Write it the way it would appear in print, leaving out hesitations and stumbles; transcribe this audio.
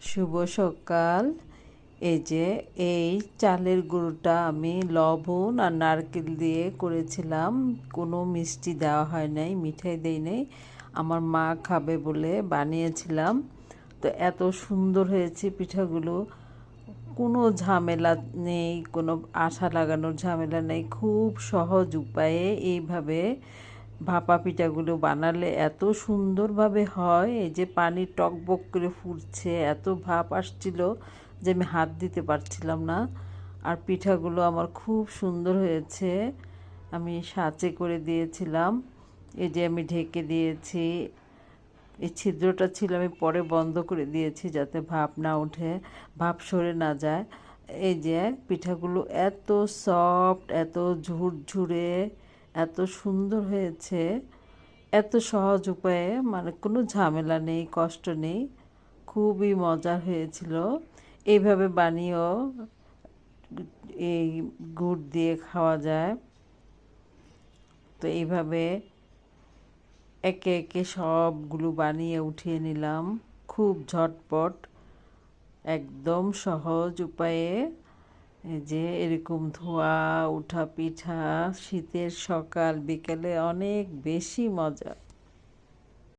শুভ সকাল। এই যে এই চালের গুঁড়োটা আমি লবণ আর নারকেল দিয়ে করেছিলাম, কোনো মিষ্টি দেওয়া হয় নাই, মিঠাই দেই নাই। আমার মা খাবে বলে বানিয়েছিলাম। তো এত সুন্দর হয়েছে পিঠাগুলো, কোনো ঝামেলা নেই, কোনো আঠা লাগানোর ঝামেলা নেই। খুব সহজ উপায়ে এইভাবে ভাপা পিঠাগুলো বানালে এত সুন্দরভাবে হয়। এই যে পানি টকবক করে ফুটছে, এত ভাপ আসছিল যে আমি হাত দিতে পারছিলাম না। আর পিঠাগুলো আমার খুব সুন্দর হয়েছে। আমি সাঁচে করে দিয়েছিলাম। এই যে আমি ঢেকে দিয়েছি। এই ছিদ্রটা ছিল, আমি পরে বন্ধ করে দিয়েছি যাতে ভাপ না ওঠে, ভাপ সরে না যায়। এই যে পিঠাগুলো এত সফট, এত ঝুরঝুরে, এত সুন্দর হয়েছে। এত সহজ উপায়ে, মানে কোনো ঝামেলা নেই, কষ্ট নেই, খুবই মজার হয়েছিল। এইভাবে বানিয়েও এই গুড় দিয়ে খাওয়া যায়। তো এইভাবে একে একে সবগুলো বানিয়ে উঠিয়ে নিলাম, খুব ঝটপট, একদম সহজ উপায়ে। এই যে এরকম ধোয়া ওঠা পিঠা শীতের সকাল বিকেলে অনেক বেশি মজা।